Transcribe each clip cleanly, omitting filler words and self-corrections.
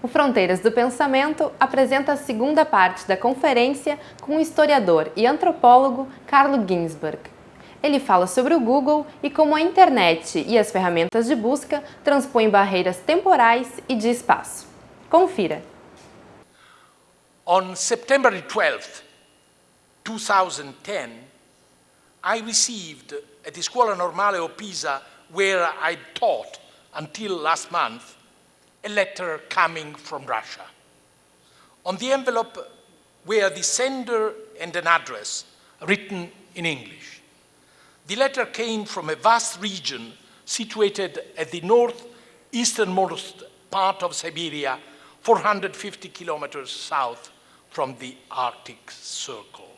O Fronteiras do Pensamento apresenta a segunda parte da conferência com o historiador e antropólogo Carlo Ginzburg. Ele fala sobre o Google e como a internet e as ferramentas de busca transpõem barreiras temporais e de espaço. Confira. On September 12th, 2010, I received at the Scuola Normale of Pisa, where I taught until last month, a letter coming from Russia. On the envelope were the sender and an address written in English. The letter came from a vast region situated at the northeasternmost part of Siberia, 450 kilometers south from the Arctic Circle.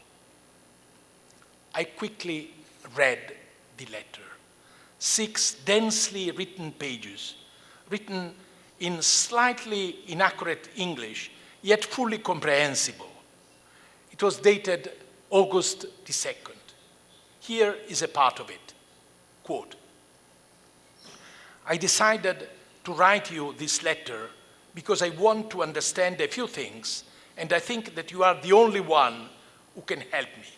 I quickly read the letter. 6 densely written pages, written in slightly inaccurate English, yet fully comprehensible. It was dated August the 2nd. Here is a part of it. Quote, I decided to write you this letter because I want to understand a few things, and I think that you are the only one who can help me.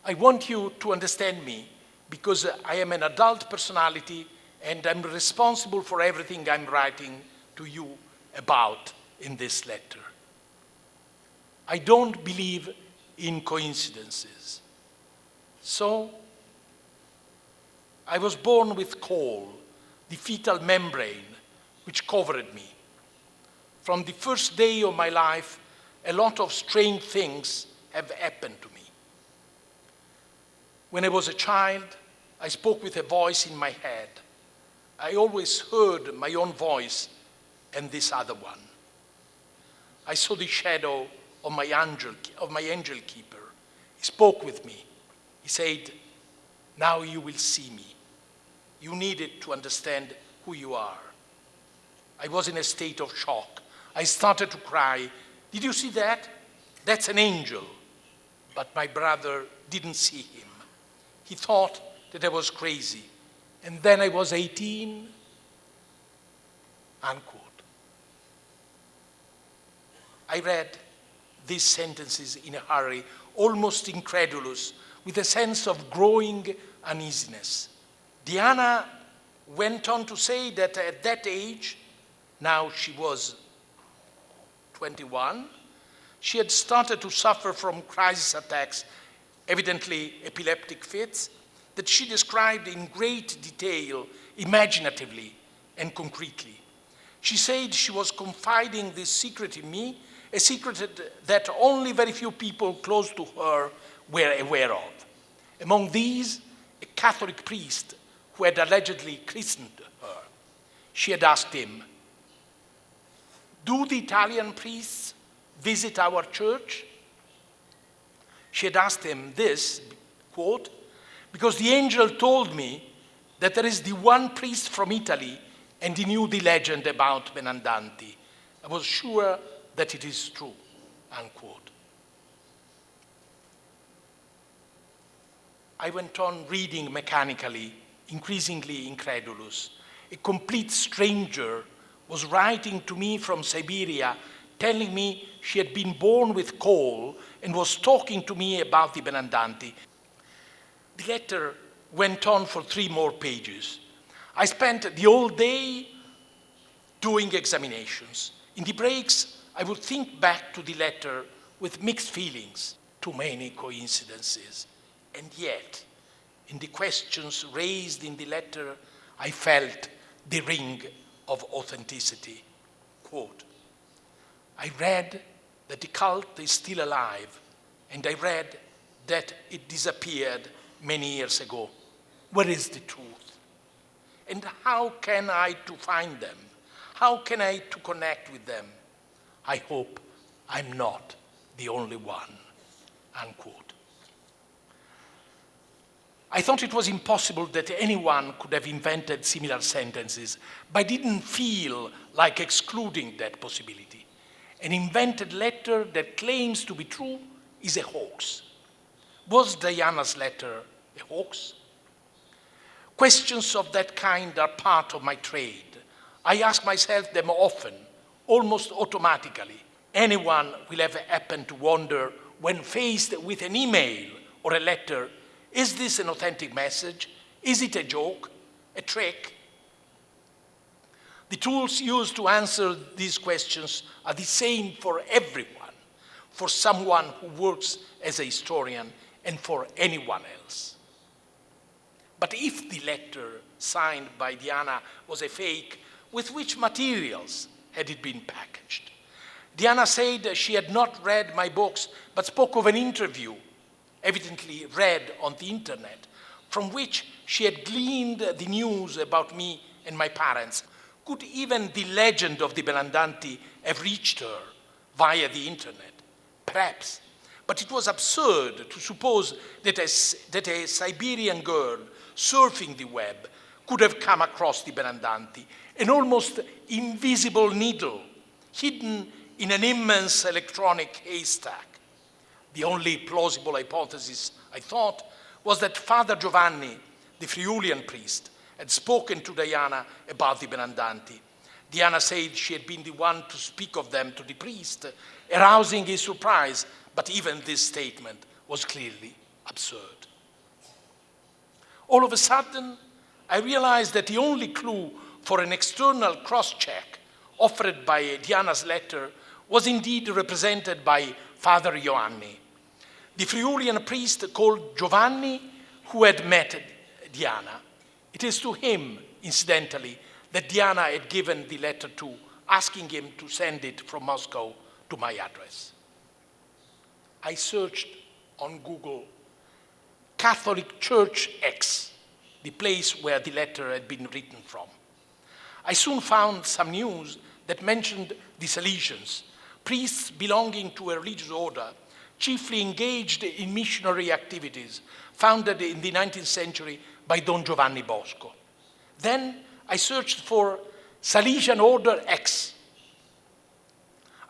I want you to understand me because I am an adult personality and I'm responsible for everything I'm writing to you about in this letter. I don't believe in coincidences. So, I was born with caul, the fetal membrane which covered me. From the first day of my life, a lot of strange things have happened to me. When I was a child, I spoke with a voice in my head. I always heard my own voice and this other one. I saw the shadow of my angel keeper. He spoke with me. He said, now you will see me. You needed to understand who you are. I was in a state of shock. I started to cry. Did you see that? That's an angel. But my brother didn't see him. He thought that I was crazy. And then I was 18, unquote. I read these sentences in a hurry, almost incredulous, with a sense of growing uneasiness. Diana went on to say that at that age, now she was 21, she had started to suffer from crisis attacks, evidently epileptic fits, that she described in great detail, imaginatively and concretely. She said she was confiding this secret in me, a secret that only very few people close to her were aware of. Among these, a Catholic priest who had allegedly christened her. She had asked him, do the Italian priests visit our church? She had asked him this, quote, because the angel told me that there is the one priest from Italy and he knew the legend about Benandanti. I was sure that it is true, unquote. I went on reading mechanically, increasingly incredulous. A complete stranger was writing to me from Siberia, telling me she had been born with caul and was talking to me about the Benandanti. The letter went on for 3 more pages. I spent the whole day doing examinations. In the breaks, I would think back to the letter with mixed feelings. Too many coincidences. And yet, in the questions raised in the letter, I felt the ring of authenticity. Quote, I read that the cult is still alive, and I read that it disappeared many years ago. Where is the truth? And how can I to find them? How can I to connect with them? I hope I'm not the only one, unquote. I thought it was impossible that anyone could have invented similar sentences, but I didn't feel like excluding that possibility. An invented letter that claims to be true is a hoax. Was Diana's letter a hoax? Questions of that kind are part of my trade. I ask myself them often, almost automatically. Anyone will ever happen to wonder, when faced with an email or a letter, is this an authentic message? Is it a joke? A trick? The tools used to answer these questions are the same for everyone, for someone who works as a historian and for anyone else. But if the letter signed by Diana was a fake, with which materials had it been packaged? Diana said she had not read my books, but spoke of an interview, evidently read on the internet, from which she had gleaned the news about me and my parents. Could even the legend of the Benandanti have reached her via the internet? Perhaps. But it was absurd to suppose that a Siberian girl surfing the web could have come across the Benandanti, an almost invisible needle hidden in an immense electronic haystack. The only plausible hypothesis, I thought, was that Father Giovanni, the Friulian priest, had spoken to Diana about the Benandanti. Diana said she had been the one to speak of them to the priest, arousing his surprise, but even this statement was clearly absurd. All of a sudden, I realized that the only clue for an external cross-check offered by Diana's letter was indeed represented by Father Ioanni, the Friulian priest called Giovanni, who had met Diana. It is to him, incidentally, that Diana had given the letter to, asking him to send it from Moscow to my address. I searched on Google Catholic Church X, the place where the letter had been written from. I soon found some news that mentioned the Salesians, priests belonging to a religious order, chiefly engaged in missionary activities, founded in the 19th century by Don Giovanni Bosco. Then I searched for Salesian Order X.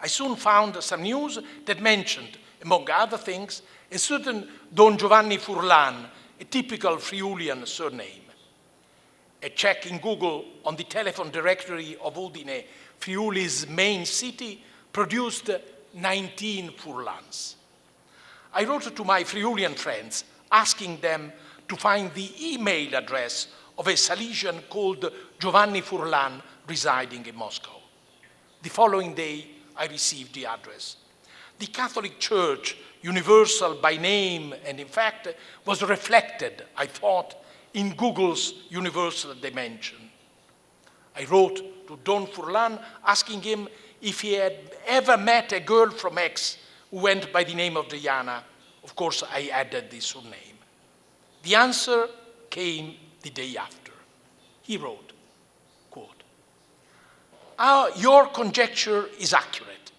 I soon found some news that mentioned, among other things, a certain Don Giovanni Furlan, a typical Friulian surname. A check in Google on the telephone directory of Udine, Friuli's main city, produced 19 Furlans. I wrote to my Friulian friends, asking them to find the email address of a Salesian called Giovanni Furlan residing in Moscow. The following day, I received the address. The Catholic Church, universal by name and in fact, was reflected, I thought, in Google's universal dimension. I wrote to Don Furlan asking him if he had ever met a girl from X who went by the name of Diana. Of course, I added the surname. The answer came the day after. He wrote, quote, "Your conjecture is accurate.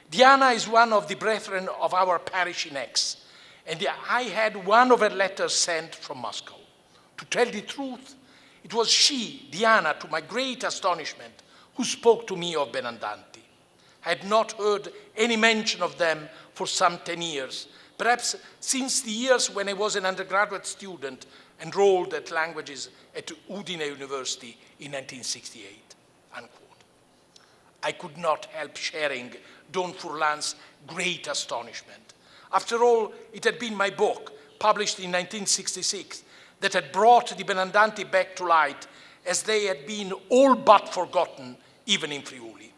Diana is one of the brethren of our parish in X, and I had one of her letters sent from Moscow. To tell the truth, it was she, Diana, to my great astonishment, who spoke to me of Benandanti. I had not heard any mention of them for some 10 years, perhaps since the years when I was an undergraduate student enrolled at languages at Udine University in 1968, unquote. I could not help sharing Don Furlan's great astonishment. After all, it had been my book, published in 1966, that had brought the Benandanti back to light, as they had been all but forgotten, even in Friuli.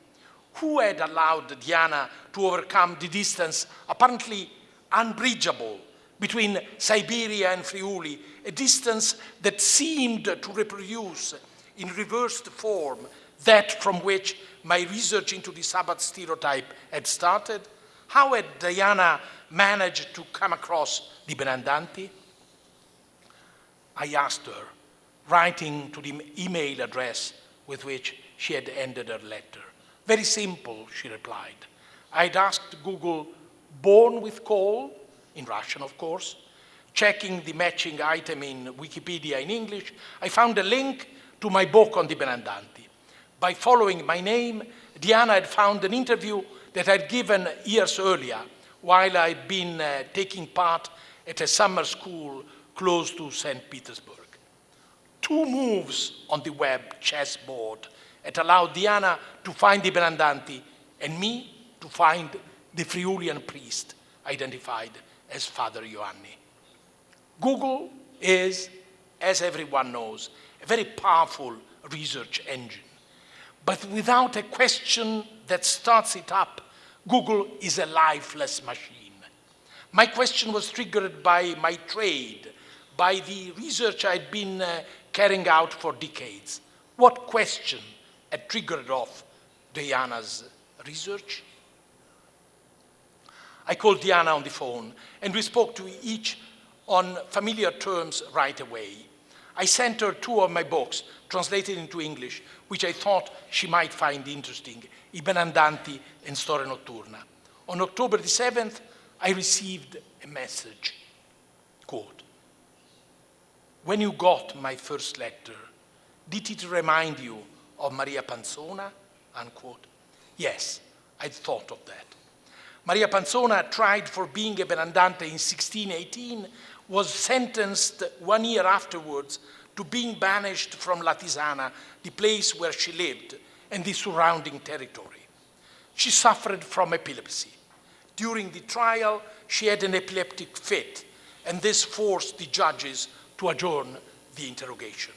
Who had allowed Diana to overcome the distance apparently unbridgeable between Siberia and Friuli, a distance that seemed to reproduce in reversed form that from which my research into the Sabbath stereotype had started? How had Diana managed to come across the Benandanti? I asked her, writing to the email address with which she had ended her letter. Very simple, she replied. I'd asked Google, born with coal, in Russian of course. Checking the matching item in Wikipedia in English, I found a link to my book on the Benandanti. By following my name, Diana had found an interview that I'd given years earlier while I'd been taking part at a summer school close to St. Petersburg. 2 moves on the web chessboard, It allowed Diana to find the Benandanti and me to find the Friulian priest identified as Father Ioanni. Google is, as everyone knows, a very powerful research engine. But without a question that starts it up, Google is a lifeless machine. My question was triggered by my trade, by the research I'd been carrying out for decades. What question had triggered off Diana's research? I called Diana on the phone, and we spoke to each on familiar terms right away. I sent her 2 of my books, translated into English, which I thought she might find interesting, I Benandanti and Storia Notturna. On October the 7th, I received a message, quote, "When you got my first letter, did it remind you of Maria Panzona?" Unquote. Yes, I'd thought of that. Maria Panzona, tried for being a Benandante in 1618, was sentenced 1 year afterwards to being banished from Latisana, the place where she lived, and the surrounding territory. She suffered from epilepsy. During the trial, she had an epileptic fit, and this forced the judges to adjourn the interrogation.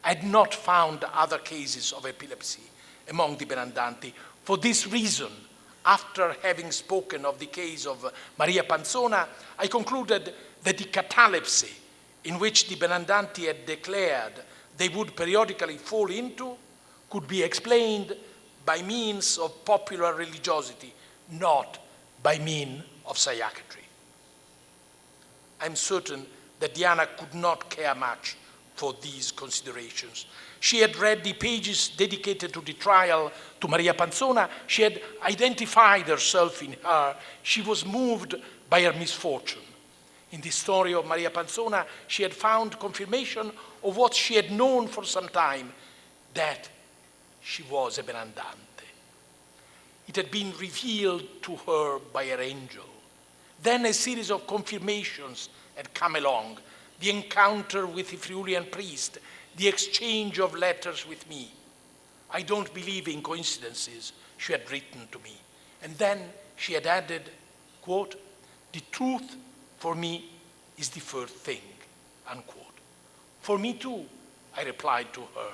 I had not found other cases of epilepsy among the Benandanti. For this reason, after having spoken of the case of Maria Panzona, I concluded that the catalepsy in which the Benandanti had declared they would periodically fall into could be explained by means of popular religiosity, not by means of psychiatry. I'm certain that Diana could not care much for these considerations. She had read the pages dedicated to the trial to Maria Panzona. She had identified herself in her. She was moved by her misfortune. In the story of Maria Panzona, she had found confirmation of what she had known for some time, that she was a Benandante. It had been revealed to her by her angel. Then a series of confirmations had come along, the encounter with the Friulian priest, the exchange of letters with me. "I don't believe in coincidences," she had written to me. And then she had added, quote, "The truth for me is the first thing," unquote. "For me too," I replied to her.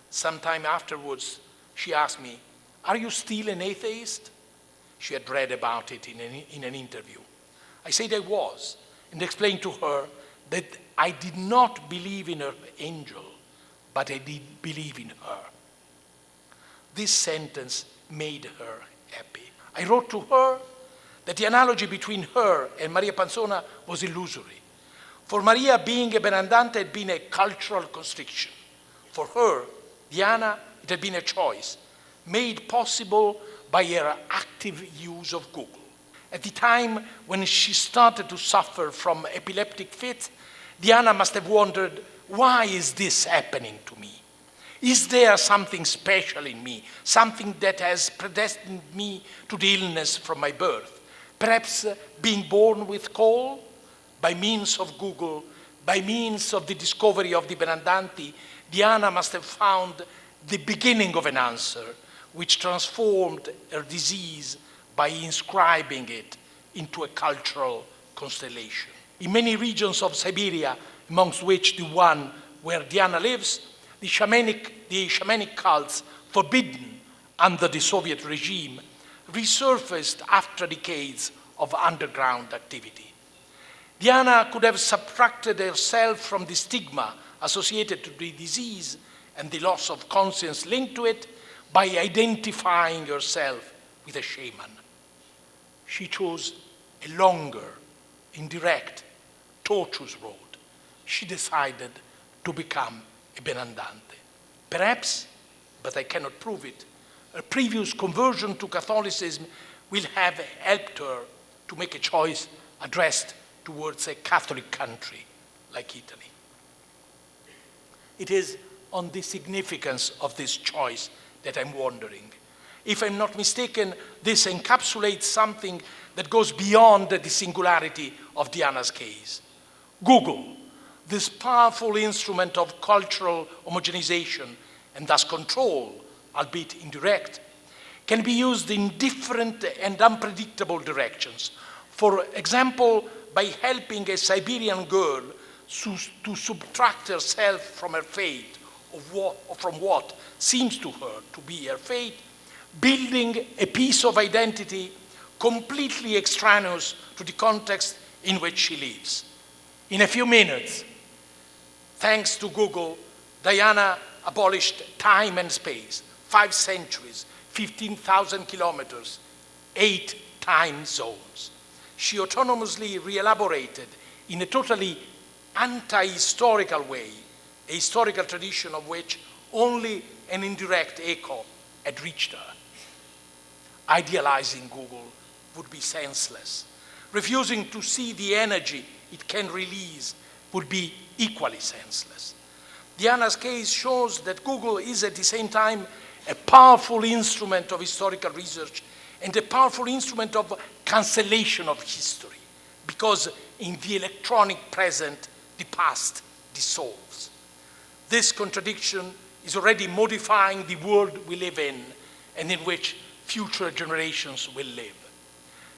Sometime afterwards, she asked me, "Are you still an atheist?" She had read about it in an interview. I said I was, and explained to her that I did not believe in her angel, but I did believe in her. This sentence made her happy. I wrote to her that the analogy between her and Maria Panzona was illusory. For Maria, being a Benandante had been a cultural constriction. For her, Diana, it had been a choice, made possible by her active use of Google. At the time when she started to suffer from epileptic fits, Diana must have wondered, why is this happening to me? Is there something special in me, something that has predestined me to the illness from my birth? Perhaps being born with coal? By means of Google, by means of the discovery of the Benandanti, Diana must have found the beginning of an answer, which transformed her disease by inscribing it into a cultural constellation. In many regions of Siberia, amongst which the one where Diana lives, the shamanic cults forbidden under the Soviet regime resurfaced after decades of underground activity. Diana could have subtracted herself from the stigma associated to the disease and the loss of conscience linked to it by identifying herself with a shaman. She chose a longer, indirect, tortuous road. She decided to become a Benandante. Perhaps, but I cannot prove it, her previous conversion to Catholicism will have helped her to make a choice addressed towards a Catholic country like Italy. It is on the significance of this choice that I'm wondering. If I'm not mistaken, this encapsulates something that goes beyond the singularity of Diana's case. Google, this powerful instrument of cultural homogenization and thus control, albeit indirect, can be used in different and unpredictable directions. For example, by helping a Siberian girl to subtract herself from her fate, or from what seems to her to be her fate, building a piece of identity completely extraneous to the context in which she lives. In a few minutes, thanks to Google, Diana abolished time and space, 5 centuries, 15,000 kilometers, 8 time zones. She autonomously re-elaborated in a totally anti-historical way, a historical tradition of which only an indirect echo had reached her. Idealizing Google would be senseless. Refusing to see the energy it can release would be equally senseless. Diana's case shows that Google is at the same time a powerful instrument of historical research and a powerful instrument of cancellation of history, because in the electronic present, the past dissolves. This contradiction is already modifying the world we live in and in which future generations will live.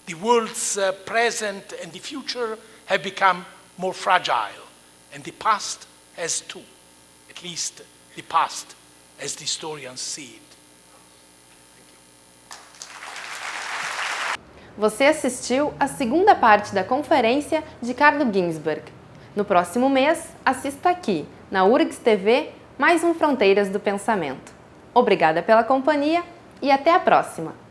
The world's present and the future have become more fragile, and the past has too, at least the past as the historians see it. Você assistiu a segunda parte da conferência de Carlo Ginzburg. No próximo mês, assista aqui, na UFRGS TV, mais um Fronteiras do Pensamento. Obrigada pela companhia e até a próxima!